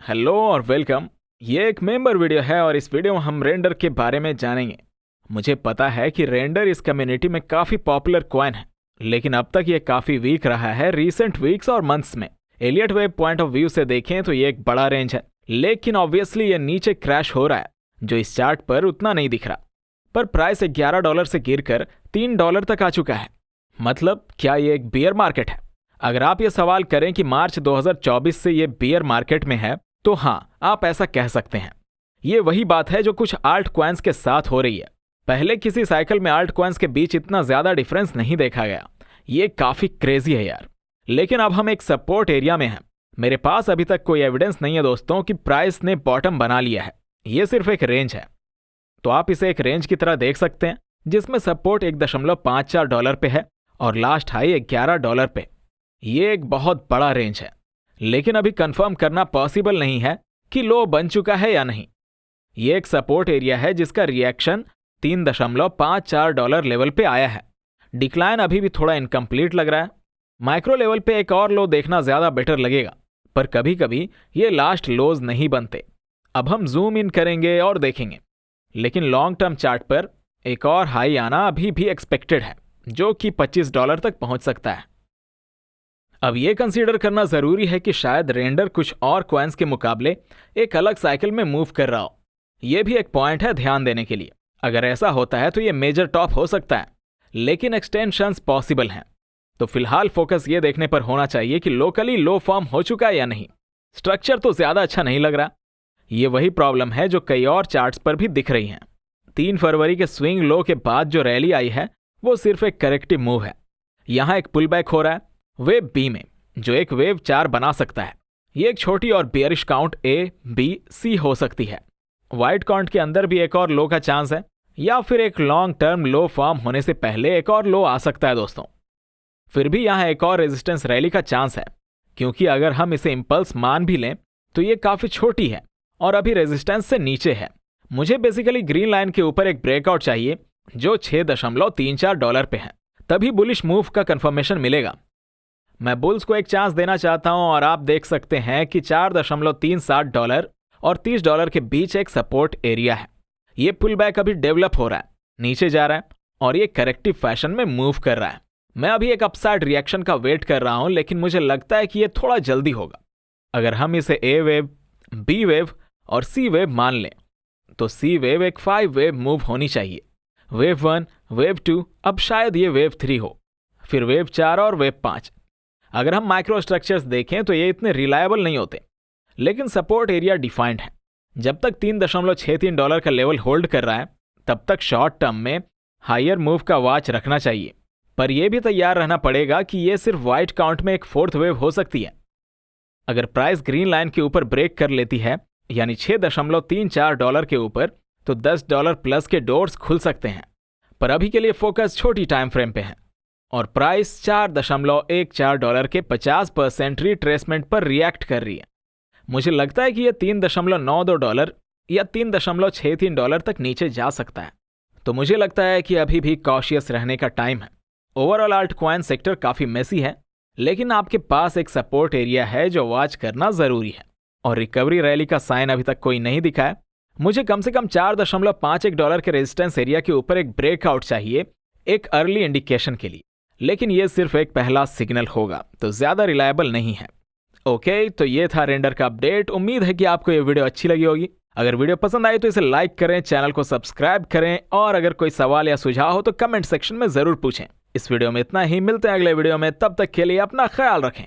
Hello और welcome. ये एक मेंबर वीडियो है और इस वीडियो में हम रेंडर के बारे में जानेंगे। मुझे पता है कि रेंडर इस कम्युनिटी में काफ़ी पॉपुलर कॉइन है, लेकिन अब तक ये काफ़ी वीक रहा है रीसेंट वीक्स और मंथ्स में। Elliott wave point of view से देखें तो ये एक बड़ा रेंज है, लेकिन ऑब्वियसली ये नीचे क्रैश हो रहा है, जो इस चार्ट पर उतना नहीं दिख रहा। पर प्राइस $11 से गिरकर $3 तक आ चुका है। मतलब क्या ये एक बियर मार्केट है? अगर आप ये सवाल करें कि मार्च 2024 से ये बियर मार्केट में है, तो हाँ, आप ऐसा कह सकते हैं। ये वही बात है जो कुछ आल्ट कॉइन्स के साथ हो रही है। पहले किसी साइकिल में आल्ट कॉइन्स के बीच इतना ज्यादा डिफरेंस नहीं देखा गया। ये काफी क्रेजी है यार। लेकिन अब हम एक सपोर्ट एरिया में हैं। मेरे पास अभी तक कोई एविडेंस नहीं है दोस्तों कि प्राइस ने बॉटम बना लिया है। ये सिर्फ एक रेंज है, तो आप इसे एक रेंज की तरह देख सकते हैं, जिसमें सपोर्ट $1.54 पे है और लास्ट हाई $11 पे। ये एक बहुत बड़ा रेंज है, लेकिन अभी कंफर्म करना पॉसिबल नहीं है कि लो बन चुका है या नहीं। ये एक सपोर्ट एरिया है जिसका रिएक्शन $3.54 लेवल पे आया है। डिक्लाइन अभी भी थोड़ा इनकम्प्लीट लग रहा है। माइक्रो लेवल पे एक और लो देखना ज्यादा बेटर लगेगा, पर कभी कभी ये लास्ट लोज नहीं बनते। अब हम जूम इन करेंगे और देखेंगे, लेकिन लॉन्ग टर्म चार्ट पर एक और हाई आना अभी भी एक्सपेक्टेड है, जो कि $25 तक पहुंच सकता है। अब यह कंसीडर करना जरूरी है कि शायद रेंडर कुछ और कॉइन्स के मुकाबले एक अलग साइकिल में मूव कर रहा हो। यह भी एक पॉइंट है ध्यान देने के लिए। अगर ऐसा होता है तो यह मेजर टॉप हो सकता है, लेकिन एक्सटेंशंस पॉसिबल हैं। तो फिलहाल फोकस ये देखने पर होना चाहिए कि लोकली लो फॉर्म हो चुका है या नहीं। स्ट्रक्चर तो ज्यादा अच्छा नहीं लग रहा। ये वही प्रॉब्लम है जो कई और चार्ट्स पर भी दिख रही है। 3 फरवरी के स्विंग लो के बाद जो रैली आई है वो सिर्फ एक करेक्टिव मूव है। यहां एक पुल बैक हो रहा है वेव बी में, जो एक वेव 4 बना सकता है। ये एक छोटी और बेयरिश काउंट ए, बी, सी हो सकती है। वाइट काउंट के अंदर भी एक और लो का चांस है, या फिर एक लॉन्ग टर्म लो फॉर्म होने से पहले एक और लो आ सकता है दोस्तों। फिर भी यहां एक और रेजिस्टेंस रैली का चांस है, क्योंकि अगर हम इसे इंपल्स मान भी लें तो ये काफी छोटी है और अभी रेजिस्टेंस से नीचे है। मुझे बेसिकली ग्रीन लाइन के ऊपर एक ब्रेकआउट चाहिए जो $6.34 पे है, तभी बुलिश मूव का कंफर्मेशन मिलेगा। मैं बुल्स को एक चांस देना चाहता हूं और आप देख सकते हैं कि $4.37 और $30 के बीच एक सपोर्ट एरिया है। ये पुल बैक अभी डेवलप हो रहा है, नीचे जा रहा है और ये करेक्टिव फैशन में मूव कर रहा है। मैं अभी एक अपसाइड रिएक्शन का वेट कर रहा हूं, लेकिन मुझे लगता है कि ये थोड़ा जल्दी होगा। अगर हम इसे ए वेव, बी वेव और सी वेव मान लें, तो सी वेव एक 5 वेव मूव होनी चाहिए। वेव 1, वेव 2, अब शायद ये वेव 3 हो, फिर वेव 4 और वेव 5। अगर हम माइक्रो स्ट्रक्चर्स देखें तो ये इतने रिलायबल नहीं होते, लेकिन सपोर्ट एरिया डिफाइंड है। जब तक $3.63 का लेवल होल्ड कर रहा है, तब तक शॉर्ट टर्म में हायर मूव का वॉच रखना चाहिए। पर यह भी तैयार रहना पड़ेगा कि यह सिर्फ वाइट काउंट में एक 4th वेव हो सकती है। अगर प्राइस ग्रीन लाइन के ऊपर ब्रेक कर लेती है, यानी $6.34 के ऊपर, तो $10 प्लस के डोर्स खुल सकते हैं। पर अभी के लिए फोकस छोटी टाइम फ्रेम पे है और प्राइस $4.14 के 50% रिट्रेसमेंट पर रिएक्ट कर रही है। मुझे लगता है कि यह $3.92 या $3.63 तक नीचे जा सकता है। तो मुझे लगता है कि अभी भी कॉशियस रहने का टाइम है। ओवरऑल आल्ट कॉइन सेक्टर काफी मेसी है, लेकिन आपके पास एक सपोर्ट एरिया है जो वॉच करना जरूरी है, और रिकवरी रैली का साइन अभी तक कोई नहीं दिखा है। मुझे कम से कम $4.51 के रेजिस्टेंस एरिया के ऊपर एक ब्रेकआउट चाहिए एक अर्ली इंडिकेशन के लिए, लेकिन यह सिर्फ एक पहला सिग्नल होगा, तो ज्यादा रिलायबल नहीं है। ओके, तो ये था रेंडर का अपडेट। उम्मीद है कि आपको ये वीडियो अच्छी लगी होगी। अगर वीडियो पसंद आई तो इसे लाइक करें, चैनल को सब्सक्राइब करें, और अगर कोई सवाल या सुझाव हो तो कमेंट सेक्शन में जरूर पूछें। इस वीडियो में इतना ही, मिलते हैं अगले वीडियो में। तब तक के लिए अपना ख्याल रखें।